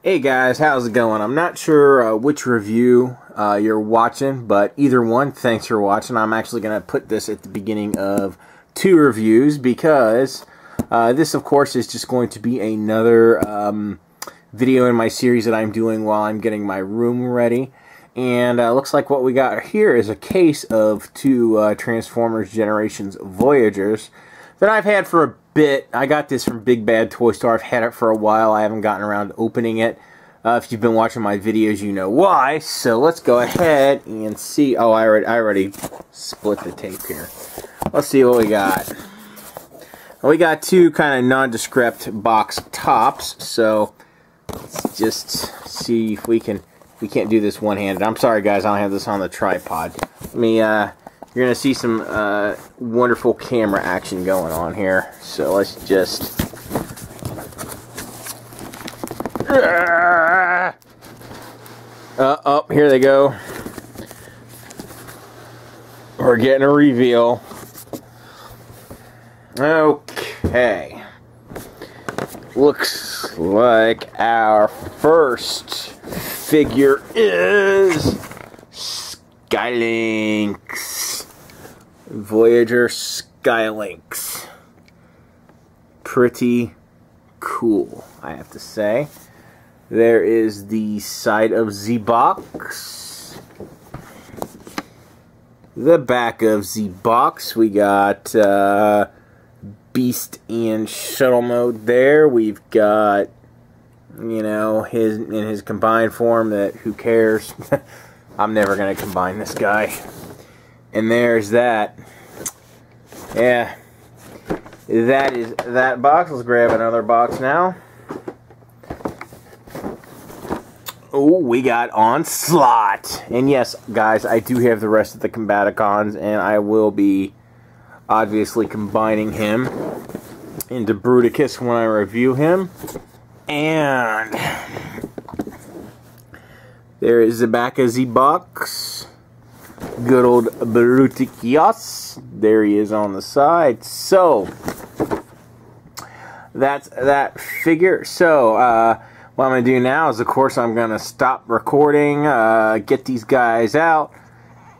Hey guys, how's it going? I'm not sure which review you're watching, but either one, thanks for watching. I'm actually going to put this at the beginning of 2 reviews because this, of course, is just going to be another video in my series that I'm doing while I'm getting my room ready. And looks like what we got here is a case of 2 Transformers Generations Voyagers that I've had for a bit. I got this from Big Bad Toy Store. I've had it for a while. I haven't gotten around to opening it. If you've been watching my videos, you know why. So let's go ahead and see. Oh, I already split the tape here. Let's see what we got. Well, we got 2 kind of nondescript box tops. So let's just see if we can. We can't do this one-handed. I'm sorry, guys. I don't have this on the tripod. Let me. You're going to see some wonderful camera action going on here. So let's just... oh, here they go. We're getting a reveal. Okay. Looks like our first figure is Skylynx. Voyager Skylynx. Pretty cool, I have to say. There is the side of the box. The back of the box, we got Beast and Shuttle mode there. We've got, you know, in his combined form that, who cares? I'm never going to combine this guy. And there's that. Yeah. That is that box. Let's grab another box now. Oh, we got Onslaught. And yes, guys, I do have the rest of the Combaticons, and I will be obviously combining him into Bruticus when I review him. And there is the back of the box. Good old Bruticus. There he is on the side. So, that's that figure. So, what I'm going to do now is, of course, I'm going to stop recording, get these guys out,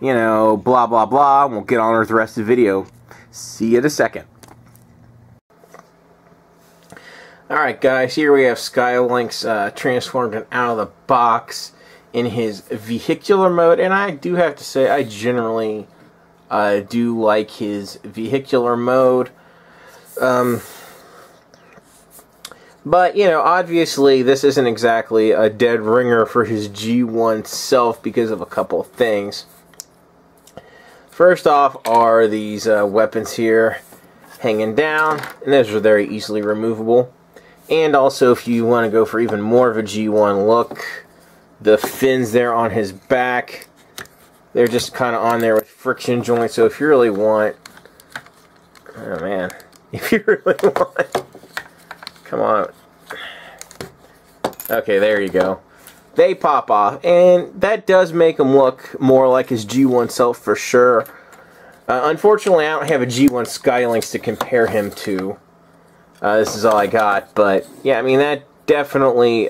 you know, blah, blah, blah, and we'll get on with the rest of the video. See you in a second. Alright, guys, here we have Skylynx transformed and out of the box in his vehicular mode, and I do have to say I generally do like his vehicular mode. But, you know, obviously this isn't exactly a dead ringer for his G1 self because of a couple of things. First off are these weapons here hanging down, and those are very easily removable. And also, if you want to go for even more of a G1 look, the fins there on his back, they're just kind of on there with friction joints. So if you really want, oh man, if you really want, come on. Okay, there you go. They pop off, and that does make him look more like his G1 self for sure. Unfortunately, I don't have a G1 Skylynx to compare him to. This is all I got, but yeah, I mean, that definitely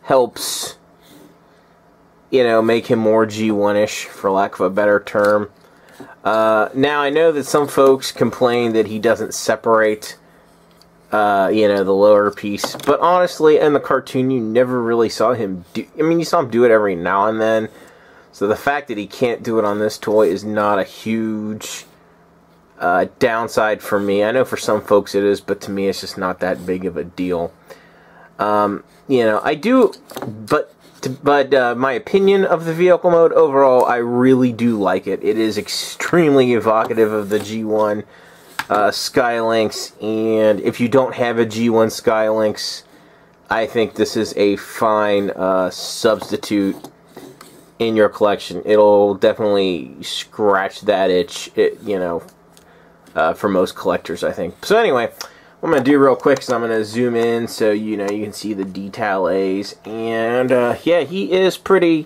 helps, you know, make him more G1-ish, for lack of a better term. Now, I know that some folks complain that he doesn't separate, you know, the lower piece, but honestly, in the cartoon, you never really saw him do, I mean, you saw him do it every now and then, so the fact that he can't do it on this toy is not a huge downside for me. I know for some folks it is, but to me it's just not that big of a deal. You know, I do, but my opinion of the vehicle mode overall, I really do like it. It is extremely evocative of the G1 Skylynx, and if you don't have a G1 Skylynx, I think this is a fine substitute in your collection. It'll definitely scratch that itch, you know, for most collectors, I think. So anyway, what I'm going to do real quick is I'm going to zoom in so, you know, you can see the detail A's. And, yeah, he is pretty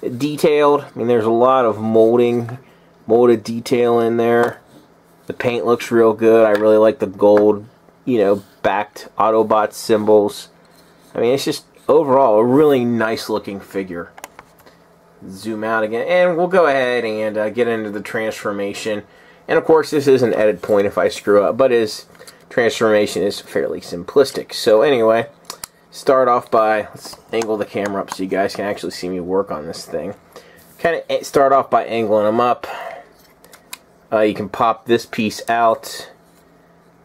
detailed. I mean, there's a lot of molded detail in there. The paint looks real good. I really like the gold, you know, backed Autobot symbols. I mean, it's just overall a really nice looking figure. Zoom out again, and we'll go ahead and get into the transformation. And of course, this is an edit point if I screw up, but his transformation is fairly simplistic. So anyway, start off by, let's angle the camera up so you guys can actually see me work on this thing. Kind of start off by angling them up. You can pop this piece out,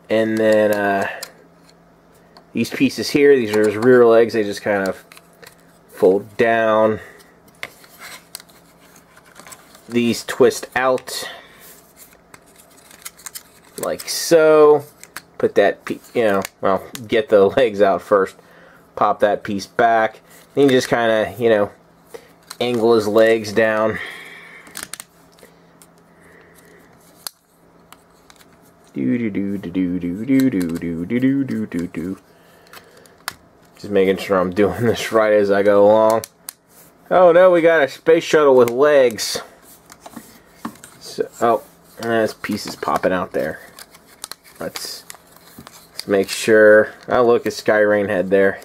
and then these pieces here, these are his rear legs, they just kind of fold down. These twist out like so. Put that piece, well, get the legs out first. Pop that piece back. Then you just kind of, angle his legs down. Just making sure I'm doing this right as I go along. Oh no, we got a space shuttle with legs. So, oh, this piece is popping out there. Let's make sure. Oh, look, it's Skyrain head there.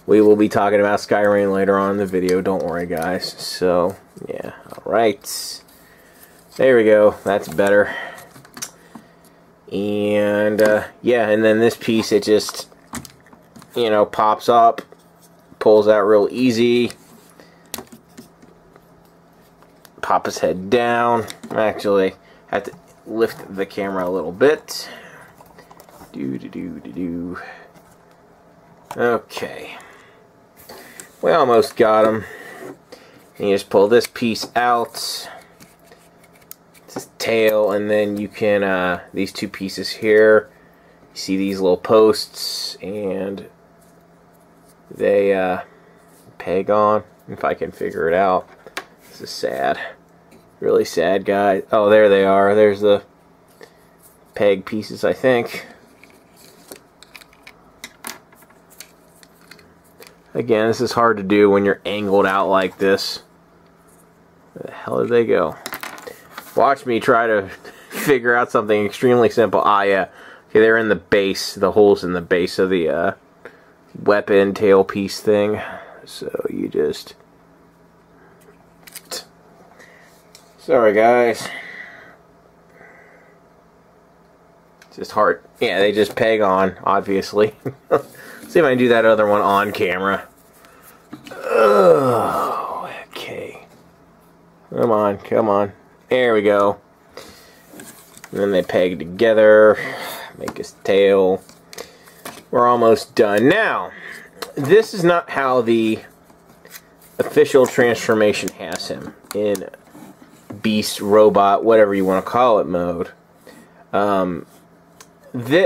We will be talking about Skyrain later on in the video. Don't worry, guys. So, yeah. Alright. There we go. That's better. And, yeah, and then this piece, it just, pops up. Pulls out real easy. Pop his head down. Actually, have to lift the camera a little bit. Okay. We almost got him. And you just pull this piece out. It's his tail, and then you can, these two pieces here, you see these little posts, and they, peg on, if I can figure it out. This is sad. Really sad, guys. Oh, there they are. There's the peg pieces, I think. Again, this is hard to do when you're angled out like this. Where the hell did they go? Watch me try to figure out something extremely simple. Ah, yeah. Okay, they're in the base. The holes in the base of the weapon tailpiece thing. So you just... Sorry, guys. It's just hard. Yeah, they just peg on, obviously. See if I can do that other one on camera. Oh, okay. Come on, come on. There we go. And then they peg together. Make his tail. We're almost done. Now, this is not how the official transformation has him in beast, robot, whatever you want to call it mode.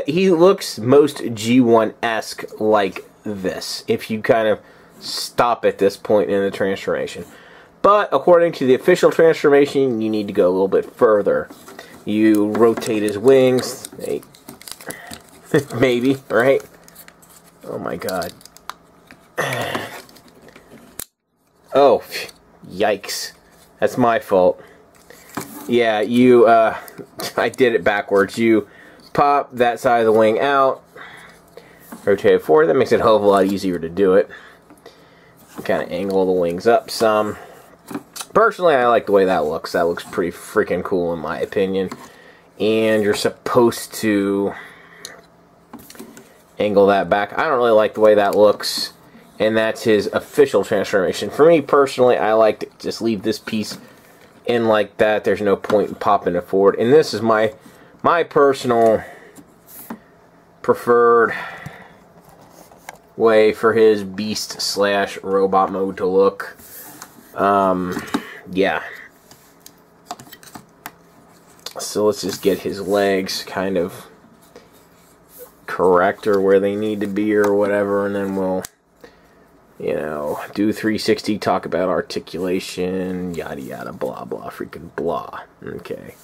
He looks most G1-esque like this, if you kind of stop at this point in the transformation. But according to the official transformation, you need to go a little bit further. You rotate his wings. Maybe, right? Oh my god. Oh, yikes. That's my fault. Yeah, I did it backwards. You pop that side of the wing out, rotate it forward. That makes it a hell of a lot easier to do it. Kind of angle the wings up some. Personally, I like the way that looks. That looks pretty freaking cool in my opinion. And you're supposed to angle that back. I don't really like the way that looks. And that's his official transformation. For me personally, I like to just leave this piece in like that. There's no point in popping it forward. And this is my personal preferred way for his beast / robot mode to look. Yeah. So let's just get his legs kind of correct or where they need to be or whatever, and then we'll, do 360, talk about articulation, yada yada, blah blah, freaking blah. Okay.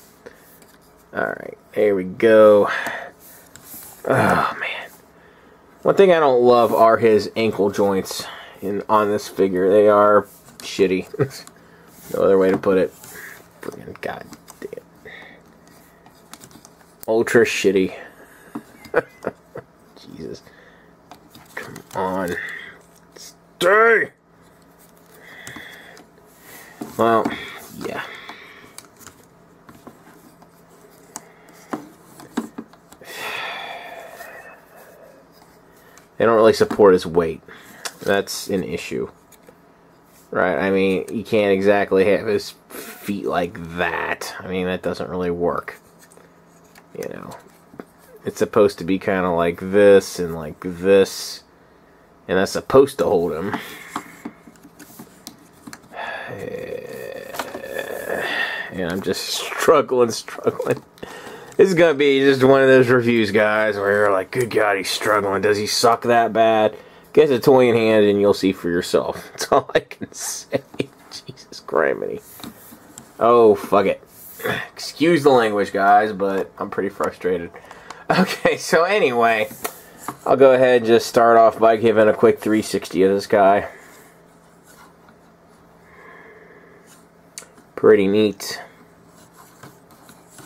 Alright, there we go. Oh, man. One thing I don't love are his ankle joints on this figure. They are shitty. No other way to put it. Freaking goddamn. Ultra shitty. Jesus. Come on. Stay! Well, yeah. They don't really support his weight. That's an issue. Right? I mean, you can't exactly have his feet like that. I mean, that doesn't really work. You know. It's supposed to be kind of like this and like this. And that's supposed to hold him. And I'm just struggling. This is going to be just one of those reviews, guys, where you're like, good God, he's struggling. Does he suck that bad? Get the toy in hand and you'll see for yourself. That's all I can say. Jesus criminy. Oh, fuck it. Excuse the language, guys, but I'm pretty frustrated. Okay, so anyway, I'll go ahead and just start off by giving a quick 360 of this guy. Pretty neat.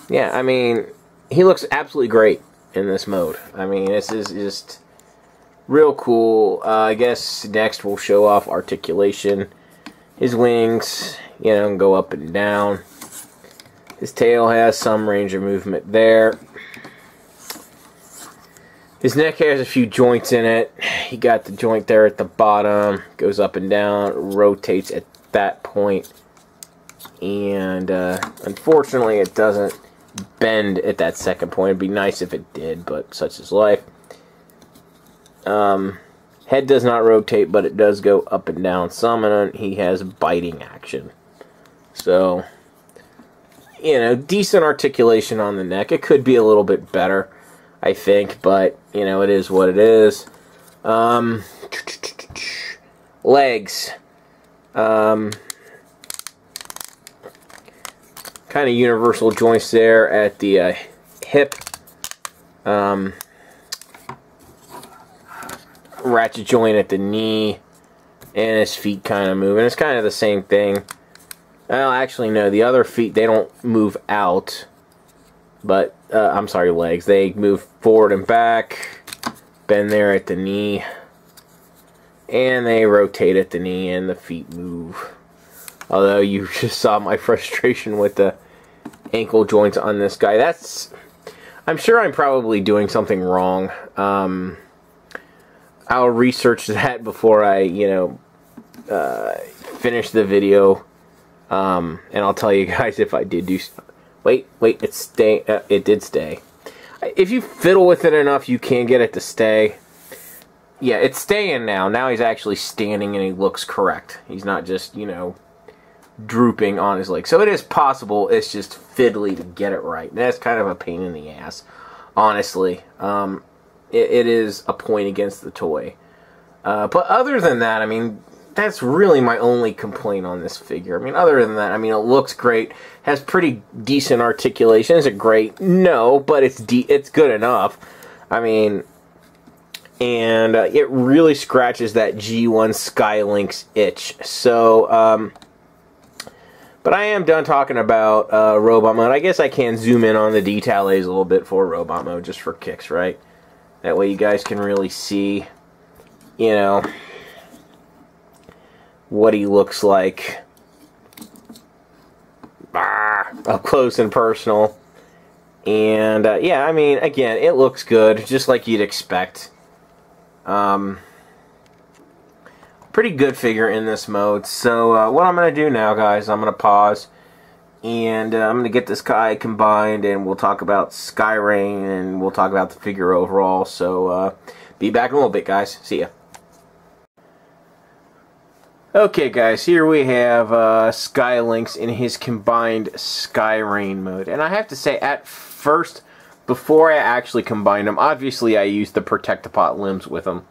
Yeah, I mean, he looks absolutely great in this mode. I mean, this is just real cool. I guess next we'll show off articulation. His wings, you know, go up and down. His tail has some range of movement there. His neck has a few joints in it. He got the joint there at the bottom. Goes up and down, rotates at that point. And unfortunately it doesn't bend at that second point. It'd be nice if it did, but such is life. Head does not rotate, but it does go up and down some, and he has biting action. So, you know, decent articulation on the neck. It could be a little bit better, I think, but, you know, it is what it is. Legs. Kind of universal joints there at the hip. Ratchet joint at the knee. And his feet kind of move. And it's kind of the same thing. Well, actually, no. The other feet, they don't move out. But, I'm sorry, legs. They move forward and back. Bend there at the knee. And they rotate at the knee and the feet move. Although you just saw my frustration with the ankle joints on this guy. I'm sure I'm probably doing something wrong. I'll research that before I, finish the video. And I'll tell you guys if I did do... Wait, it did stay. If you fiddle with it enough, you can get it to stay. Yeah, it's staying now. Now he's actually standing and he looks correct. He's not just, drooping on his leg. So it is possible. It's just fiddly to get it right. And that's kind of a pain in the ass, honestly. It is a point against the toy. But other than that, I mean, that's really my only complaint on this figure. I mean, other than that, I mean, it looks great. Has pretty decent articulation. Is it great? No, but it's good enough. I mean, and it really scratches that G1 Skylynx itch. So, but I am done talking about robot mode. I guess I can zoom in on the details a little bit for robot mode, just for kicks, right? That way you guys can really see, what he looks like up close and personal. And, yeah, I mean, again, it looks good, just like you'd expect. Pretty good figure in this mode. So what I'm going to do now, guys, I'm going to pause and I'm going to get this guy combined and we'll talk about Skylynx and we'll talk about the figure overall. So be back in a little bit, guys. See ya. Okay, guys, here we have Skylynx in his combined Skylynx mode. And I have to say, at first, before I actually combined them, obviously I used the Protectopod limbs with them.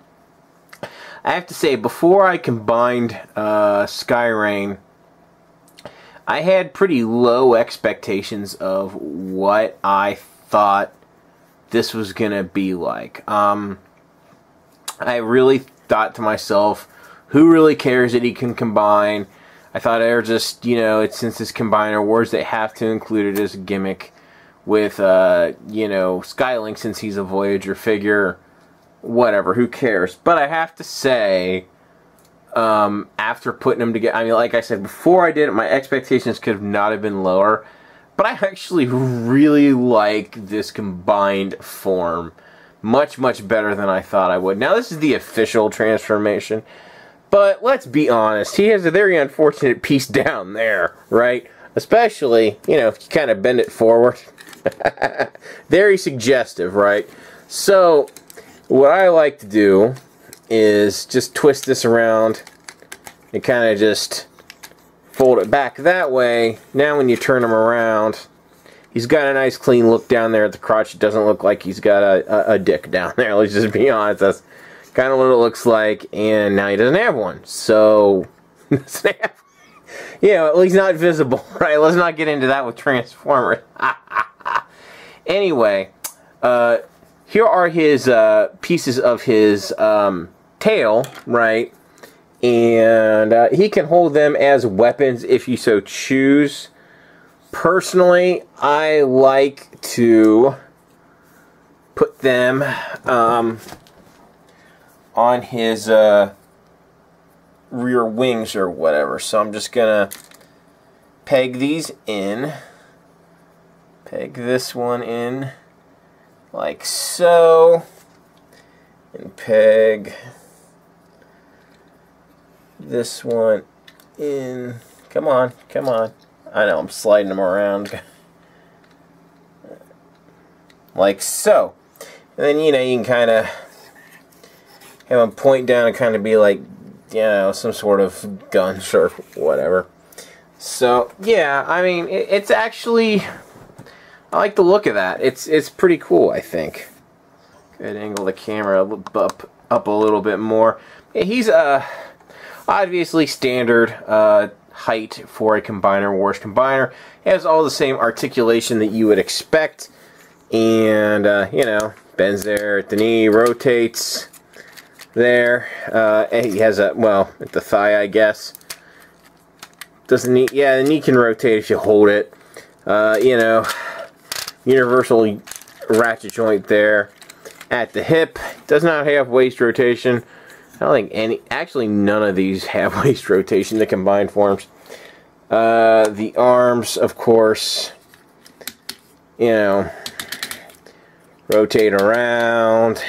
I have to say, before I combined Skylynx, I had pretty low expectations of what I thought this was going to be like. I really thought to myself, who really cares that he can combine? I thought they were just, since it's Combiner Wars, they have to include it as a gimmick with, Skylynx, since he's a Voyager figure. whatever, who cares? But I have to say, after putting them together, I mean, like I said, before I did it, my expectations could not have been lower. But I actually really like this combined form. Much, much better than I thought I would. Now, this is the official transformation. But let's be honest, he has a very unfortunate piece down there, right? Especially, you know, if you kind of bend it forward. Very suggestive, right? So, what I like to do is just twist this around and kind of just fold it back that way. Now when you turn him around, he's got a nice clean look down there at the crotch. It doesn't look like he's got a dick down there. Let's just be honest. That's kind of what it looks like. And now he doesn't have one. So, you know, at least not visible, right? Let's not get into that with Transformers. Anyway, here are his pieces of his tail, right? And he can hold them as weapons if you so choose. Personally, I like to put them on his rear wings or whatever. So I'm just going to peg these in. Peg this one in like so. And peg this one in. Come on, come on. I know, I'm sliding them around. Like so. And then, you know, you can kind of have them point down and kind of be like, you know, some sort of guns or whatever. So, yeah, I mean, it's actually, I like the look of that. It's pretty cool, I think. Go ahead and angle the camera up a little bit more. Yeah, he's obviously standard height for a Combiner Wars combiner. He has all the same articulation that you would expect. And, you know, bends there at the knee, rotates there. He has a, well, at the thigh, I guess. Doesn't knee, yeah, the knee can rotate if you hold it. You know, universal ratchet joint there. At the hip, does not have waist rotation. I don't think any, actually none of these have waist rotation, the combined forms. The arms, of course, you know, rotate around,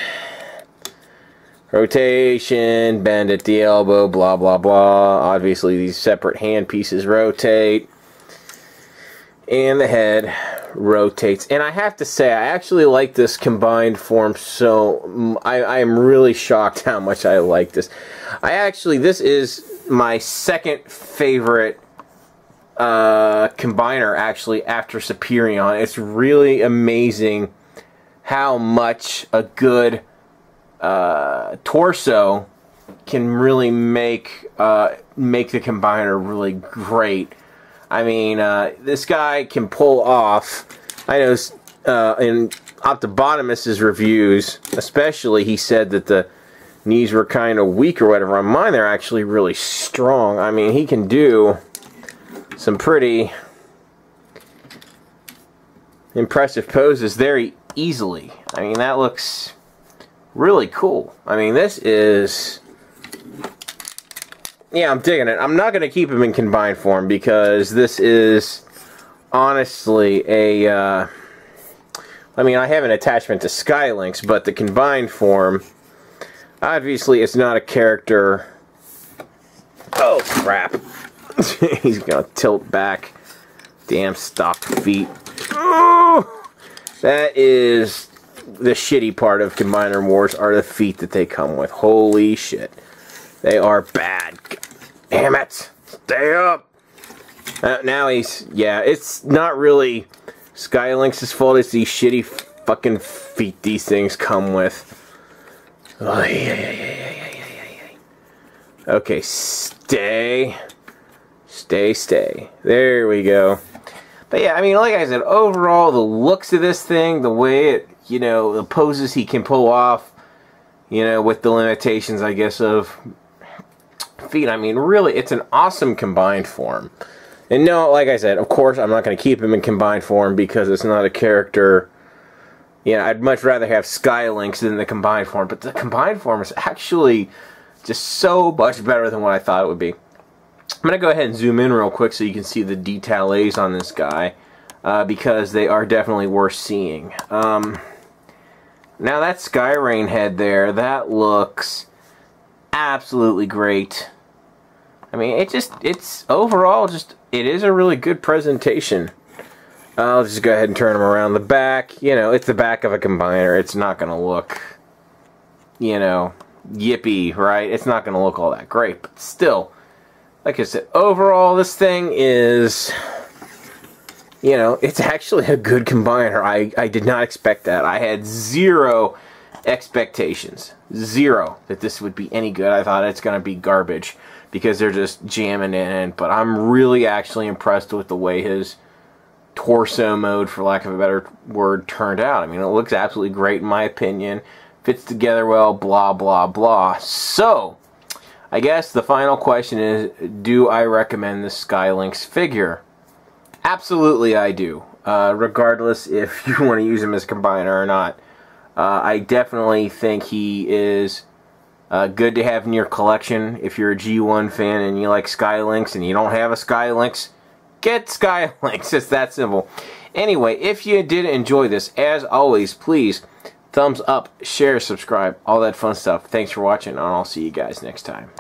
rotation, bend at the elbow, blah, blah, blah. Obviously, these separate hand pieces rotate. And the head rotates. And I have to say, I actually like this combined form, so I am really shocked how much I like this. This is my second favorite combiner, actually, after Superion. It's really amazing how much a good torso can really make the combiner really great. I mean, this guy can pull off, I know in Optobotomus's reviews, especially, he said that the knees were kind of weak or whatever. On mine, they're actually really strong. I mean, he can do some pretty impressive poses very easily. I mean, that looks really cool. I mean, this is... yeah, I'm digging it. I'm not going to keep him in combined form because this is honestly a... I mean, I have an attachment to Skylynx, but the combined form, obviously, it's not a character... oh, crap. He's going to tilt back. Damn stock feet. Oh! That is the shitty part of Combiner Wars, are the feet that they come with. Holy shit. They are bad. Damn it. Stay up. Now he's... yeah, it's not really Skylynx's fault. It's these shitty fucking feet these things come with. Oh, yeah. Okay, stay. Stay. There we go. But yeah, I mean, like I said, overall, the looks of this thing, the way it, you know, the poses he can pull off, you know, with the limitations, I guess, of feet. I mean, really, it's an awesome combined form. And no, like I said, of course, I'm not going to keep him in combined form because it's not a character, I'd much rather have Skylynx than the combined form, but the combined form is actually just so much better than what I thought it would be. I'm going to go ahead and zoom in real quick so you can see the details on this guy, because they are definitely worth seeing. Now that Skyrain head there, that looks absolutely great. I mean, it's overall it is a really good presentation. I'll just go ahead and turn them around the back. It's the back of a combiner. It's not going to look, yippee, right? It's not going to look all that great, but still, like I said, overall, this thing is, it's actually a good combiner. I did not expect that. I had zero expectations. Zero that this would be any good. I thought it's going to be garbage because they're just jamming in. But I'm really actually impressed with the way his torso mode, for lack of a better word, turned out. I mean, it looks absolutely great in my opinion. Fits together well, blah, blah, blah. So, I guess the final question is, do I recommend the Skylynx figure? Absolutely I do. Regardless if you want to use him as a combiner or not. I definitely think he is good to have in your collection. If you're a G1 fan and you like Skylynx and you don't have a Skylynx, get Skylynx. It's that simple. Anyway, if you did enjoy this, as always, please thumbs up, share, subscribe, all that fun stuff. Thanks for watching, and I'll see you guys next time.